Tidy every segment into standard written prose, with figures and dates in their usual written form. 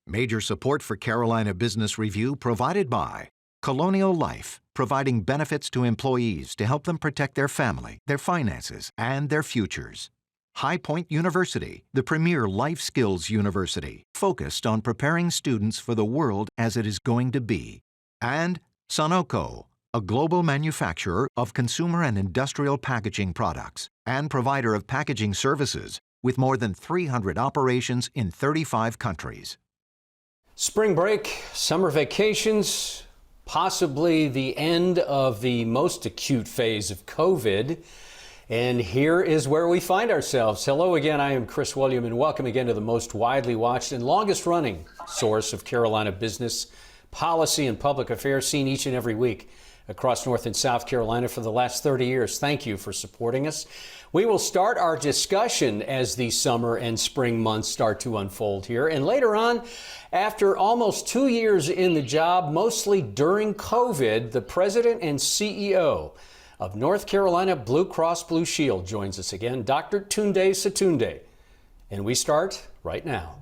Major support for Carolina Business Review provided by Colonial Life, providing benefits to employees to help them protect their family, their finances, and their futures. High Point University, the premier life skills university, focused on preparing students for the world as it is going to be. And Sonoco, a global manufacturer of consumer and industrial packaging products and provider of packaging services with more than 300 operations in 35 countries. Spring break, summer vacations, possibly the end of the most acute phase of COVID. And here is where we find ourselves. Hello again, I am Chris William, and welcome again to the most widely watched and longest running source of Carolina business, policy, and public affairs, seen each and every week across North and South Carolina for the last 30 years. Thank you for supporting us. We will start our discussion as the summer and spring months start to unfold here. And later on, after almost 2 years in the job, mostly during COVID, the president and CEO of North Carolina Blue Cross Blue Shield joins us again, Dr. Tunde Sotunde. And we start right now.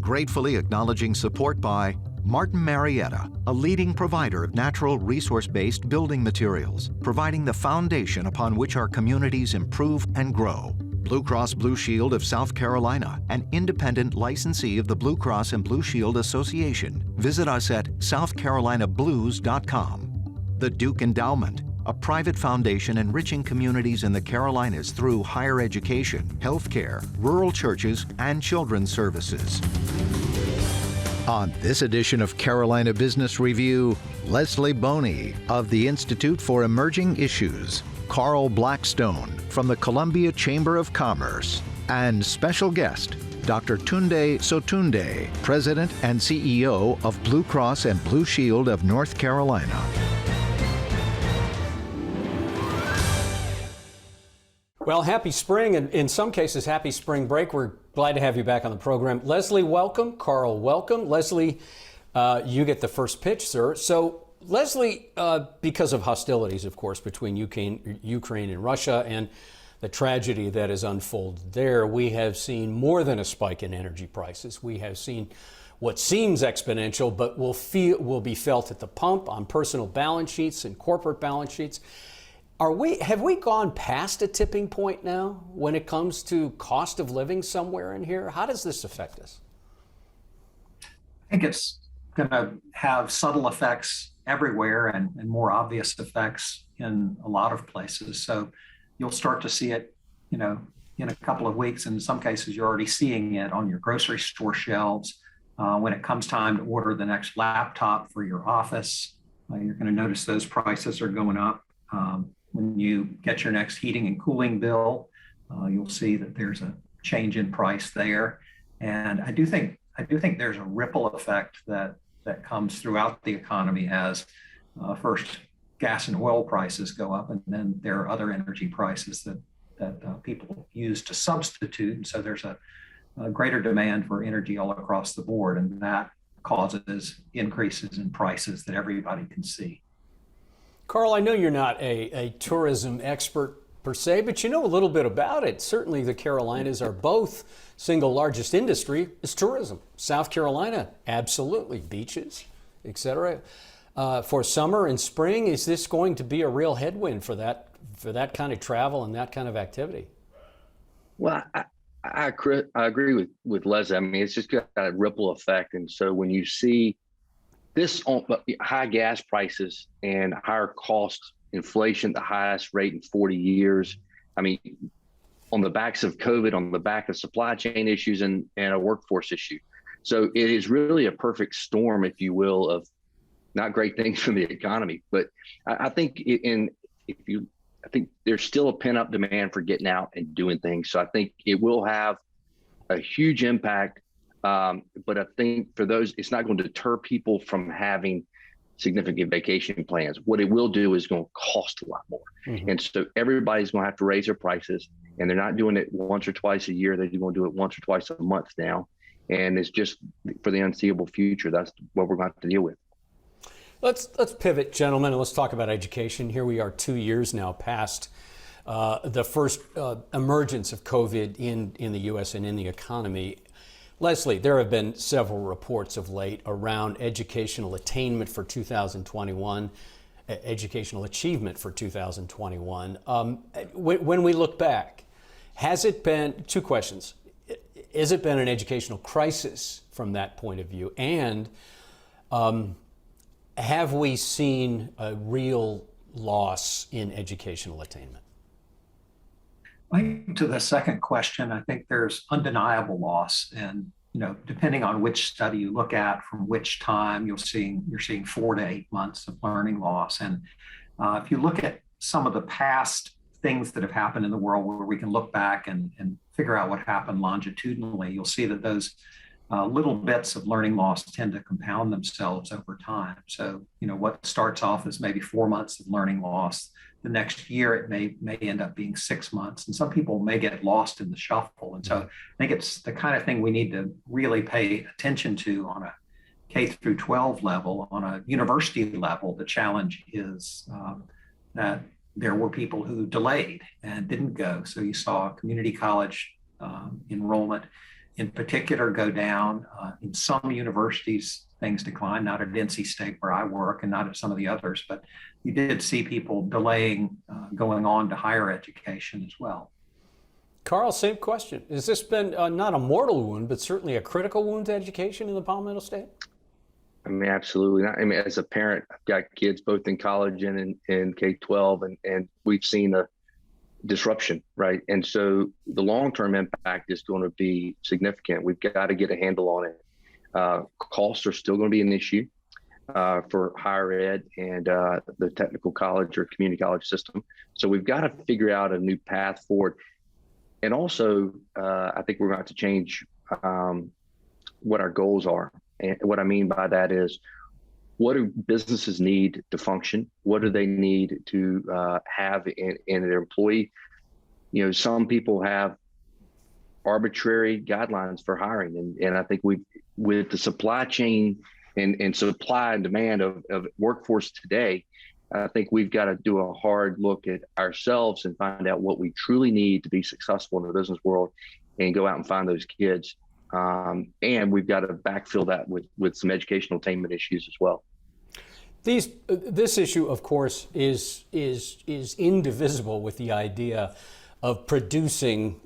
Gratefully acknowledging support by Martin Marietta, a leading provider of natural resource-based building materials, providing the foundation upon which our communities improve and grow. Blue Cross Blue Shield of South Carolina, an independent licensee of the Blue Cross and Blue Shield Association. Visit us at southcarolinablues.com. The Duke Endowment, a private foundation enriching communities in the Carolinas through higher education, healthcare, rural churches, and children's services. On this edition of Carolina Business Review, Leslie Boney of the Institute for Emerging Issues, Carl Blackstone from the Columbia Chamber of Commerce, and special guest, Dr. Tunde Sotunde, President and CEO of Blue Cross and Blue Shield of North Carolina. Well, happy spring, and in some cases, happy spring break. We're glad to have you back on the program. Leslie, welcome. Carl, welcome. Leslie, you get the first pitch, sir. So, Leslie, because of hostilities, of course, between Ukraine and Russia and the tragedy that has unfolded there, we have seen more than a spike in energy prices. We have seen what seems exponential, but will be felt at the pump, on personal balance sheets and corporate balance sheets. Have we gone past a tipping point now when it comes to cost of living somewhere in here? How does this affect us? I think it's going to have subtle effects everywhere and more obvious effects in a lot of places. So you'll start to see it, in a couple of weeks. In some cases, you're already seeing it on your grocery store shelves. When it comes time to order the next laptop for your office, you're going to notice those prices are going up. When you get your next heating and cooling bill, you'll see that there's a change in price there. And I do think there's a ripple effect that comes throughout the economy as first gas and oil prices go up, and then there are other energy prices that people use to substitute. And so there's a greater demand for energy all across the board, and that causes increases in prices that everybody can see. Carl, I know you're not a tourism expert per se, but you know a little bit about it. Certainly the Carolinas are both single largest industry is tourism. South Carolina, absolutely, beaches, etc. For summer and spring, is this going to be a real headwind for that kind of travel and that kind of activity? Well, I agree with Leslie. I mean, it's just got a ripple effect. And so when you see this on high gas prices and higher cost inflation, the highest rate in 40 years. I mean, on the backs of COVID, on the back of supply chain issues and a workforce issue. So it is really a perfect storm, if you will, of not great things for the economy. But I think I think there's still a pent up demand for getting out and doing things. So I think it will have a huge impact. But I think for those, it's not going to deter people from having significant vacation plans. What it will do is going to cost a lot more. Mm-hmm. And so everybody's going to have to raise their prices, and they're not doing it once or twice a year. They're going to do it once or twice a month now. And it's just for the unseeable future. That's what we're going to have to deal with. Let's pivot, gentlemen, and let's talk about education. Here we are 2 years now past the first emergence of COVID in the U.S. and in the economy. Leslie, there have been several reports of late around educational attainment for 2021, educational achievement for 2021. When we look back, has it been, two questions, has it been an educational crisis from that point of view? And have we seen a real loss in educational attainment? I think to the second question, I think there's undeniable loss. And, depending on which study you look at, from which time, you're seeing 4 to 8 months of learning loss. And if you look at some of the past things that have happened in the world where we can look back and figure out what happened longitudinally, you'll see that those little bits of learning loss tend to compound themselves over time. So, what starts off as maybe 4 months of learning loss, the next year it may end up being 6 months, and some people may get lost in the shuffle. And so I think it's the kind of thing we need to really pay attention to on a K through 12 level. On a university level, the challenge is that there were people who delayed and didn't go. So you saw community college enrollment in particular go down. In some universities, things decline, not at NC State where I work and not at some of the others, but you did see people delaying going on to higher education as well. Carl, same question. Has this been not a mortal wound, but certainly a critical wound to education in the Palmetto State? I mean, absolutely. I mean, as a parent, I've got kids both in college and in K-12, and we've seen a disruption, right? And so the long-term impact is going to be significant. We've got to get a handle on it. Costs are still going to be an issue for higher ed and the technical college or community college system. So we've got to figure out a new path forward. And also, I think we're going to have to change what our goals are. And what I mean by that is, what do businesses need to function? What do they need to have in their employee? Some people have arbitrary guidelines for hiring. And I think with the supply chain and supply and demand of workforce today, I think we've got to do a hard look at ourselves and find out what we truly need to be successful in the business world and go out and find those kids. And we've got to backfill that with some educational attainment issues as well. This issue, of course, is indivisible with the idea of producing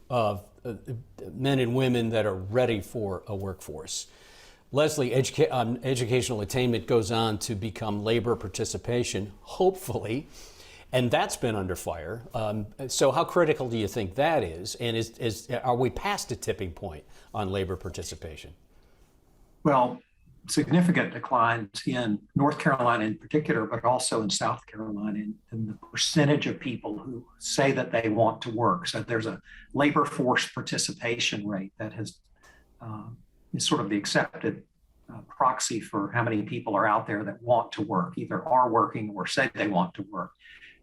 men and women that are ready for a workforce. Leslie, educational attainment goes on to become labor participation, hopefully, and that's been under fire. So how critical do you think that is? And are we past a tipping point on labor participation? Well, significant declines in North Carolina in particular, but also in South Carolina in the percentage of people who say that they want to work. So there's a labor force participation rate that is sort of the accepted proxy for how many people are out there that want to work, either are working or say they want to work.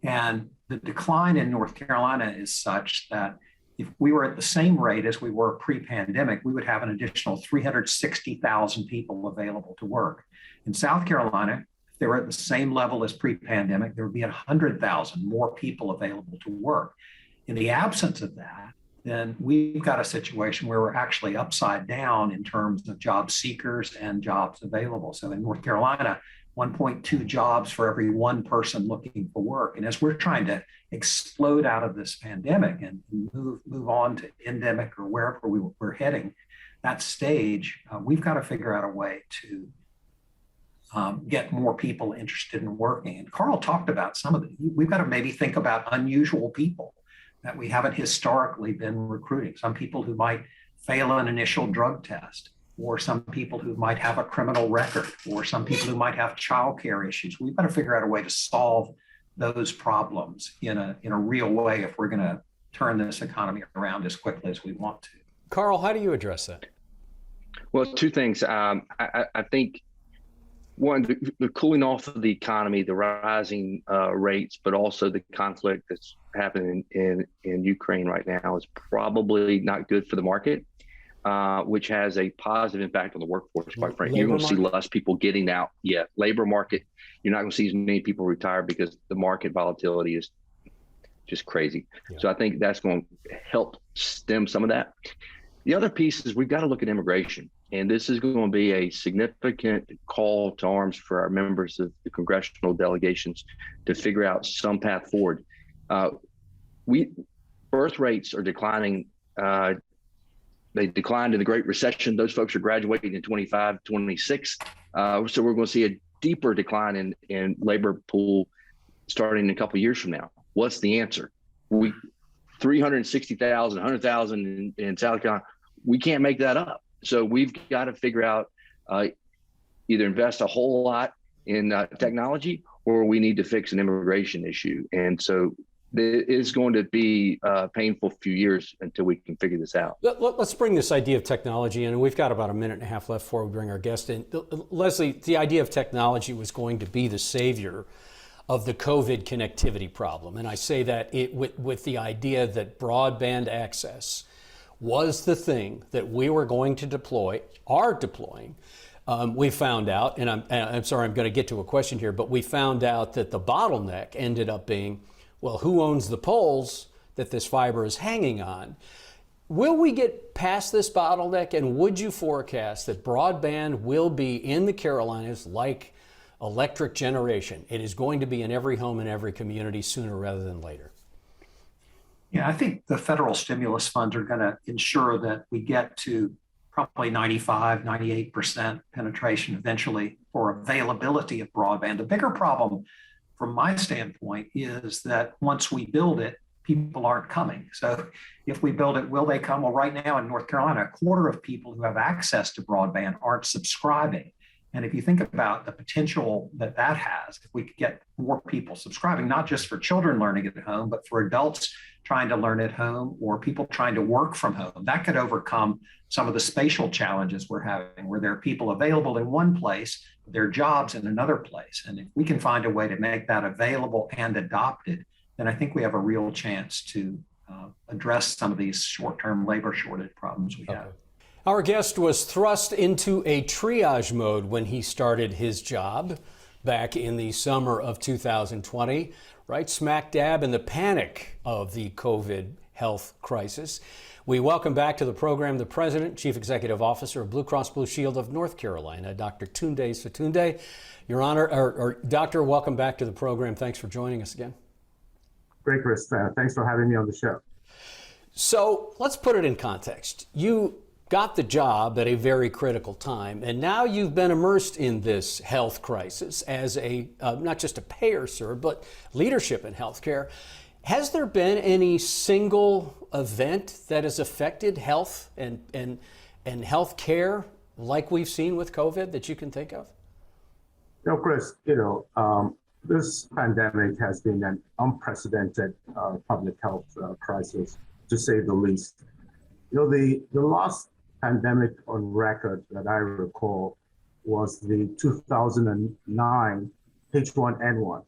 And the decline in North Carolina is such that if we were at the same rate as we were pre-pandemic, we would have an additional 360,000 people available to work. In South Carolina, if they were at the same level as pre-pandemic, there would be 100,000 more people available to work. In the absence of that, then we've got a situation where we're actually upside down in terms of job seekers and jobs available. So in North Carolina, 1.2 jobs for every one person looking for work. And as we're trying to explode out of this pandemic and move on to endemic or wherever we're heading, that stage, we've got to figure out a way to get more people interested in working. And Carl talked about some of it. We've got to maybe think about unusual people that we haven't historically been recruiting. Some people who might fail an initial drug test, or some people who might have a criminal record, or some people who might have childcare issues. We've got to figure out a way to solve those problems in a real way if we're going to turn this economy around as quickly as we want to. Carl, how do you address that? Well, two things. I think one, the cooling off of the economy, the rising rates, but also the conflict that's happening in Ukraine right now is probably not good for the market. Which has a positive impact on the workforce, quite frankly. You're going to see less people getting out. Yeah, labor market, you're not going to see as many people retire because the market volatility is just crazy. Yeah. So I think that's going to help stem some of that. The other piece is we've got to look at immigration. And this is going to be a significant call to arms for our members of the congressional delegations to figure out some path forward. Birth rates are declining. They declined in the Great Recession. Those folks are graduating in 25, 26. So we're going to see a deeper decline in labor pool starting in a couple of years from now. What's the answer? 360,000, 100,000 in South Carolina. We can't make that up. So we've got to figure out either invest a whole lot in technology, or we need to fix an immigration issue. And so it is going to be a painful few years until we can figure this out. Let's bring this idea of technology in, and we've got about a minute and a half left before we bring our guest in. Leslie, the idea of technology was going to be the savior of the COVID connectivity problem. And I say that with the idea that broadband access was the thing that we were going to are deploying. We found out, and I'm sorry, I'm going to get to a question here, but we found out that the bottleneck ended up being, well, who owns the poles that this fiber is hanging on? Will we get past this bottleneck, and would you forecast that broadband will be in the Carolinas like electric generation? It is going to be in every home and every community sooner rather than later. Yeah, I think the federal stimulus funds are going to ensure that we get to probably 95, 98% penetration eventually for availability of broadband. The bigger problem from my standpoint is that once we build it, people aren't coming. So if we build it, will they come? Well, right now in North Carolina, a quarter of people who have access to broadband aren't subscribing. And if you think about the potential that has, if we could get more people subscribing, not just for children learning at home, but for adults trying to learn at home or people trying to work from home, that could overcome some of the spatial challenges we're having, where there are people available in one place, their jobs in another place. And if we can find a way to make that available and adopted, then I think we have a real chance to address some of these short-term labor shortage problems we have. Our guest was thrust into a triage mode when he started his job back in the summer of 2020, right smack dab in the panic of the COVID health crisis. We welcome back to the program the President, Chief Executive Officer of Blue Cross Blue Shield of North Carolina, Dr. Tunde Sotunde. Your Honor, or Doctor, welcome back to the program. Thanks for joining us again. Great, Chris. Thanks for having me on the show. So let's put it in context. You got the job at a very critical time, and now you've been immersed in this health crisis as a not just a payer, sir, but leadership in healthcare. Has there been any single event that has affected health and health care like we've seen with COVID that you can think of? Chris, this pandemic has been an unprecedented public health crisis, to say the least. The last pandemic on record that I recall was the 2009 H1N1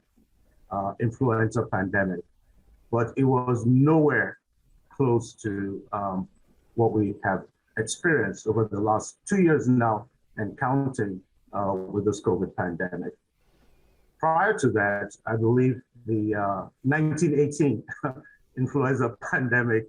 influenza pandemic, but it was nowhere close to what we have experienced over the last 2 years now and counting with this COVID pandemic. Prior to that, I believe the 1918 influenza pandemic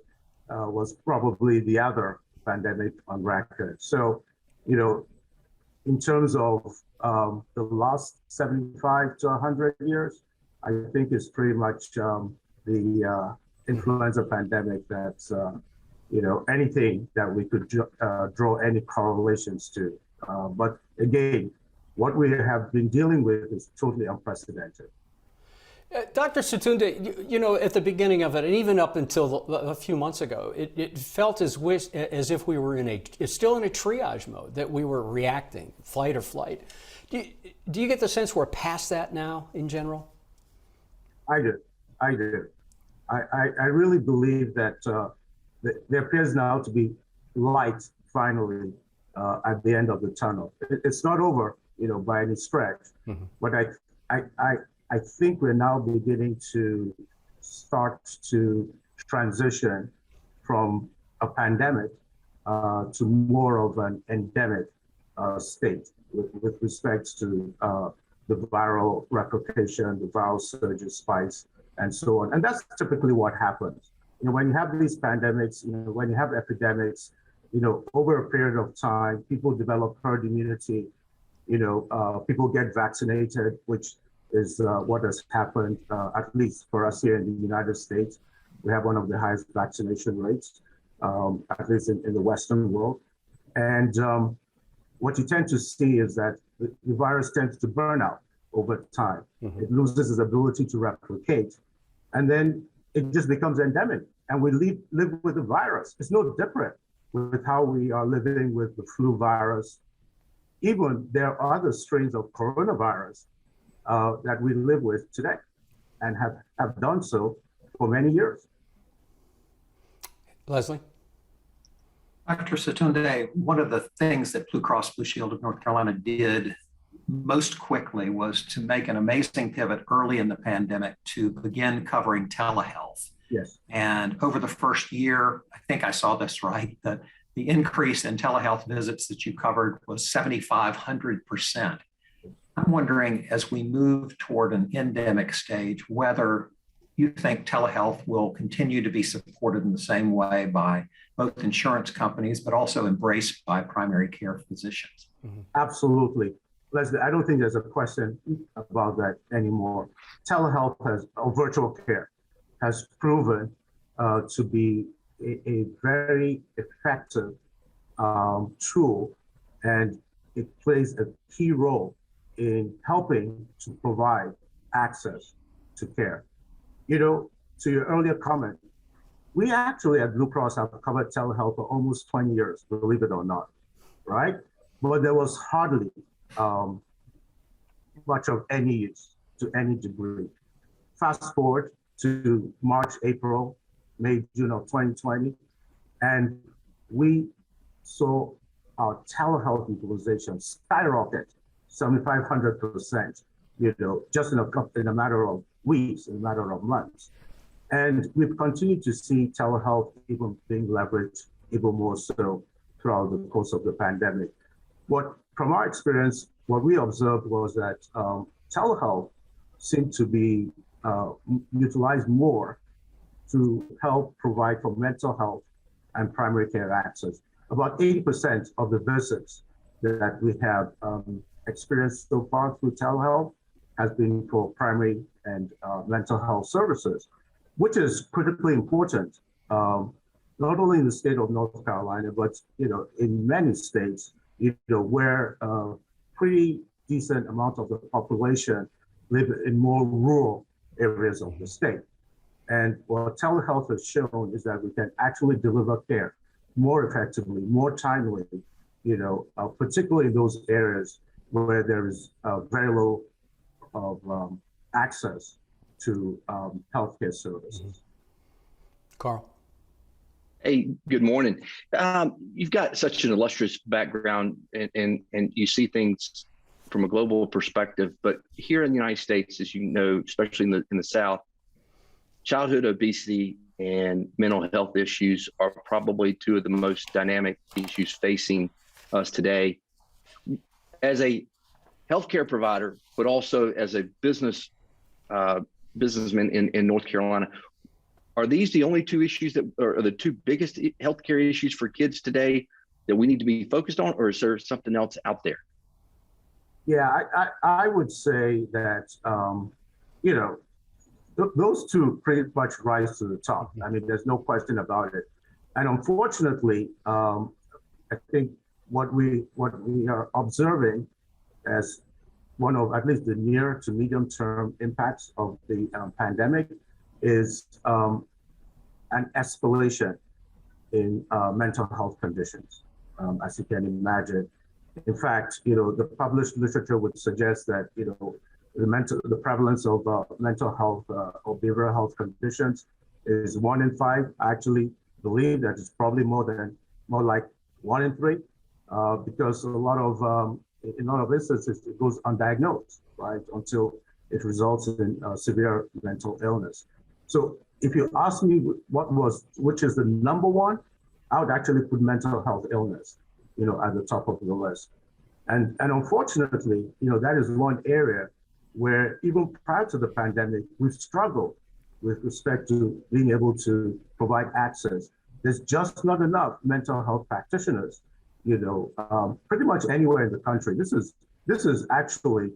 was probably the other pandemic on record. So, in terms of the last 75 to 100 years, I think it's pretty much the influenza pandemic that's, anything that we could draw any correlations to. But again, what we have been dealing with is totally unprecedented. Dr. Sotunde, at the beginning of it, and even up until a few months ago, it felt as if we were still in a triage mode, that we were reacting, flight or flight. Do you get the sense we're past that now in general? I do. I really believe that there appears now to be light finally at the end of the tunnel. It's not over, by any stretch, but I think we're now beginning to start to transition from a pandemic to more of an endemic state with respect to the viral replication, the viral surges, spikes, and so on. And that's typically what happens. When you have these pandemics, when you have epidemics, over a period of time, people develop herd immunity. People get vaccinated, which is what has happened, at least for us here in the United States. We have one of the highest vaccination rates, at least in the Western world. And what you tend to see is that the virus tends to burn out over time. Mm-hmm. It loses its ability to replicate. And then it just becomes endemic. And we live with the virus. It's no different with how we are living with the flu virus. Even there are other strains of coronavirus that we live with today and have done so for many years. Leslie? Dr. Sotunde, one of the things that Blue Cross Blue Shield of North Carolina did most quickly was to make an amazing pivot early in the pandemic to begin covering telehealth. Yes. And over the first year, I think I saw this right, that the increase in telehealth visits that you covered was 7,500%. I'm wondering, as we move toward an endemic stage, whether you think telehealth will continue to be supported in the same way by both insurance companies, but also embraced by primary care physicians. Mm-hmm. Absolutely. Leslie, I don't think there's a question about that anymore. Telehealth or virtual care has proven to be a very effective tool, and it plays a key role in helping to provide access to care. To your earlier comment, we actually at Blue Cross have covered telehealth for almost 20 years, believe it or not, right? But there was hardly much of any use to any degree. Fast forward to March, April, May, June of 2020, and we saw our telehealth utilization skyrocket 7,500%, just in a matter of weeks, in a matter of months. And we've continued to see telehealth even being leveraged even more so throughout the course of the pandemic. From our experience, what we observed was that telehealth seemed to be utilized more to help provide for mental health and primary care access. About 80% of the visits that we have experienced so far through telehealth has been for primary and mental health services, which is critically important, not only in the state of North Carolina, but in many states, where a pretty decent amount of the population live in more rural areas of the state. And what telehealth has shown is that we can actually deliver care more effectively, more timely, particularly in those areas where there is very low of access to healthcare services. Carl. Hey, good morning. You've got such an illustrious background and you see things from a global perspective, but here in the United States, as you know, especially in the South, childhood obesity and mental health issues are probably two of the most dynamic issues facing us today. As a healthcare provider, but also as a businessman in North Carolina, are these the only two issues that are the two biggest healthcare issues for kids today that we need to be focused on, or is there something else out there? Yeah, I would say that, those two pretty much rise to the top. I mean, there's no question about it. And unfortunately, I think what we are observing as one of at least the near to medium term impacts of the pandemic is an escalation in mental health conditions, as you can imagine. In fact, the published literature would suggest that, the prevalence of mental health or behavioral health conditions is 1 in 5. I actually believe that it's probably more like 1 in 3, because in a lot of instances it goes undiagnosed, right, until it results in severe mental illness. So if you ask me which is the number one, I would actually put mental health illness, at the top of the list. And unfortunately, that is one area where even prior to the pandemic, we've struggled with respect to being able to provide access there's just not enough mental health practitioners, pretty much anywhere in the country. This is actually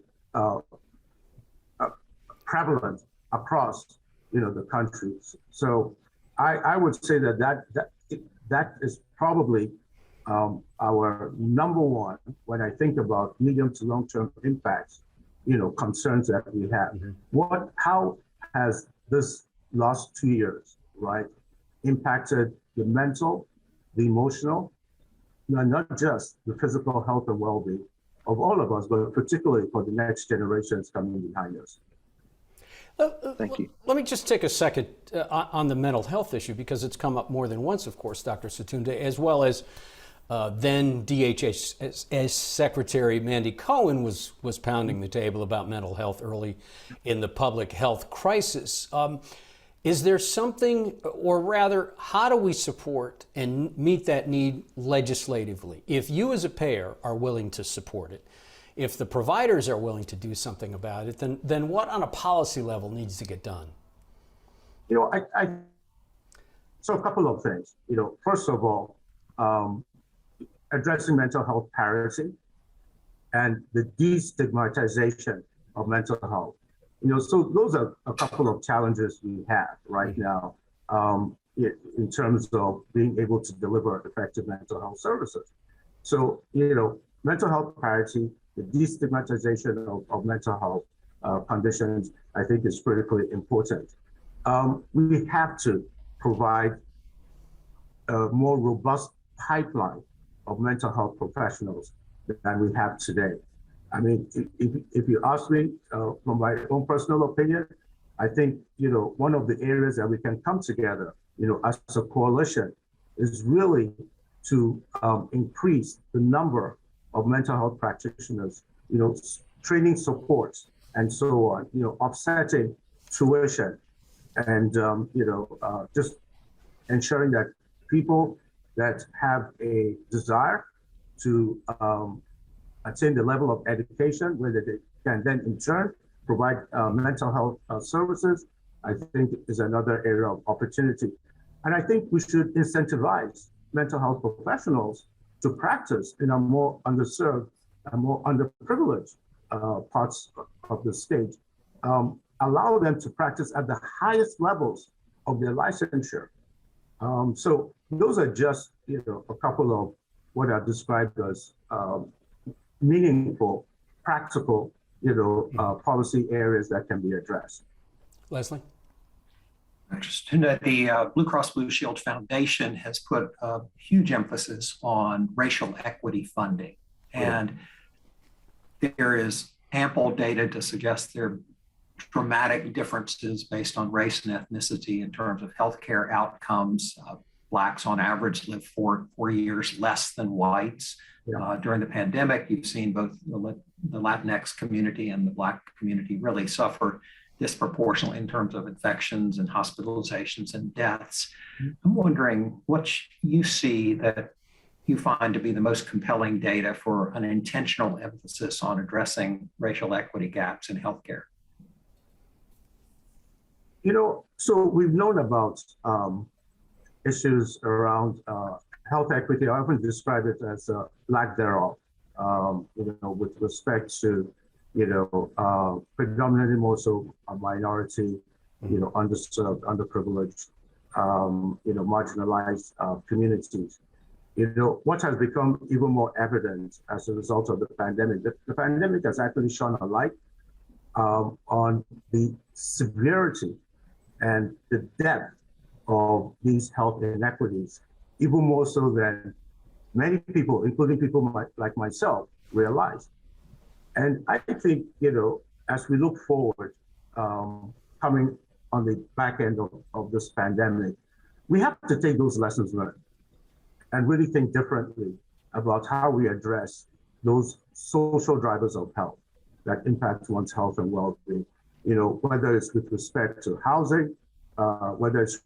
prevalent across, the country. So I would say that is probably our number one when I think about medium to long-term impacts, concerns that we have. Mm-hmm. How has this last 2 years, right, impacted the mental, the emotional, not just the physical health and well-being of all of us, but particularly for the next generations coming behind us? Thank you. Let me just take a second on the mental health issue, because it's come up more than once, of course, Dr. Sotunde, as well as then DHS Secretary Mandy Cohen was pounding the table about mental health early in the public health crisis. Is there something, or rather, how do we support and meet that need legislatively? If you as a payer are willing to support it, if the providers are willing to do something about it, then what on a policy level needs to get done? So a couple of things. First of all, addressing mental health parity and the destigmatization of mental health. So those are a couple of challenges we have right now in terms of being able to deliver effective mental health services. So, mental health parity, the destigmatization of mental health conditions, I think is critically important. We have to provide a more robust pipeline of mental health professionals than we have today. I mean, if you ask me, from my own personal opinion, I think, one of the areas that we can come together, as a coalition is really to increase the number of mental health practitioners, training supports and so on, offsetting tuition and, just ensuring that people that have a desire to attain the level of education, whether they can then in turn provide mental health services, I think is another area of opportunity. And I think we should incentivize mental health professionals to practice in a more underserved and more underprivileged parts of the state. Allow them to practice at the highest levels of their licensure. So those are just, a couple of what I've described as meaningful, practical, policy areas that can be addressed. Leslie? The Blue Cross Blue Shield Foundation has put a huge emphasis on racial equity funding. And there is ample data to suggest there are dramatic differences based on race and ethnicity in terms of healthcare outcomes. Blacks on average live 4 years less than whites. During the pandemic, you've seen both the Latinx community and the Black community really suffer disproportionately in terms of infections and hospitalizations and deaths. I'm wondering what you see that you find to be the most compelling data for an intentional emphasis on addressing racial equity gaps in healthcare. So we've known about issues around health equity. I often describe it as lack thereof, with respect to, predominantly more so a minority, underserved, underprivileged, marginalized communities. What has become even more evident as a result of the pandemic, the pandemic has actually shone a light on the severity and the depth of these health inequities, even more so than many people, including people like myself, realize. And I think, as we look forward, coming on the back end of this pandemic, we have to take those lessons learned and really think differently about how we address those social drivers of health that impact one's health and well-being. Whether it's with respect to housing, whether it's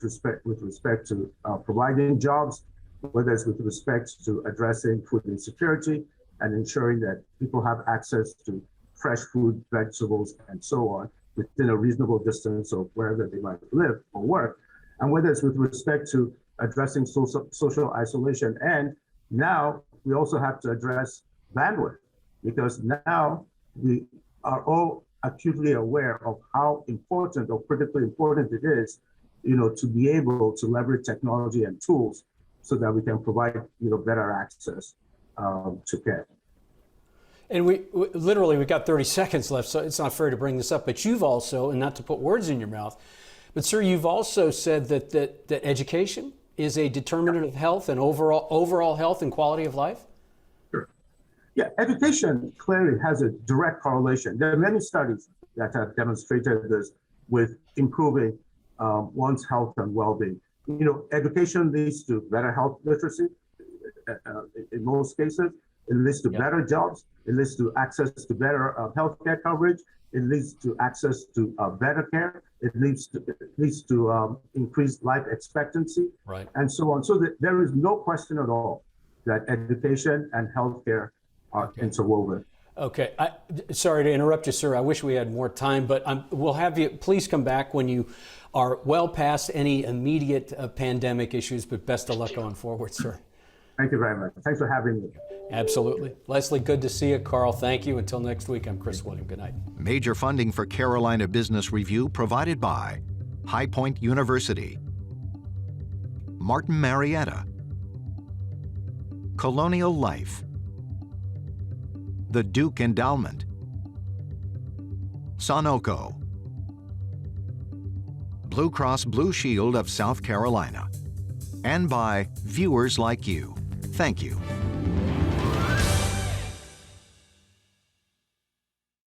with respect to providing jobs, whether it's with respect to addressing food insecurity and ensuring that people have access to fresh food, vegetables, and so on within a reasonable distance of wherever they might live or work, and whether it's with respect to addressing social isolation. And now we also have to address bandwidth, because now we are all acutely aware of how important or critically important it is, to be able to leverage technology and tools so that we can provide, better access to care. And we've got 30 seconds left, so it's not fair to bring this up, but you've also, and not to put words in your mouth, but sir, you've also said that education is a determinant of health and overall health and quality of life? Sure. Yeah, education clearly has a direct correlation. There are many studies that have demonstrated this with improving one's health and well-being. Education leads to better health literacy in most cases. It leads to better jobs. It leads to access to better healthcare coverage. It leads to access to better care. It leads to increased life expectancy, right, and so on. So there is no question at all that education and healthcare are interwoven. Okay. Sorry to interrupt you, sir. I wish we had more time, but we'll have you please come back when you are well past any immediate pandemic issues, but best of luck going forward, sir. Thank you very much. Thanks for having me. Absolutely. Leslie, good to see you. Carl, thank you. Until next week, I'm Chris William. Good night. Major funding for Carolina Business Review provided by High Point University, Martin Marietta, Colonial Life, the Duke Endowment, Sunoco, Blue Cross Blue Shield of South Carolina, and by viewers like you. Thank you.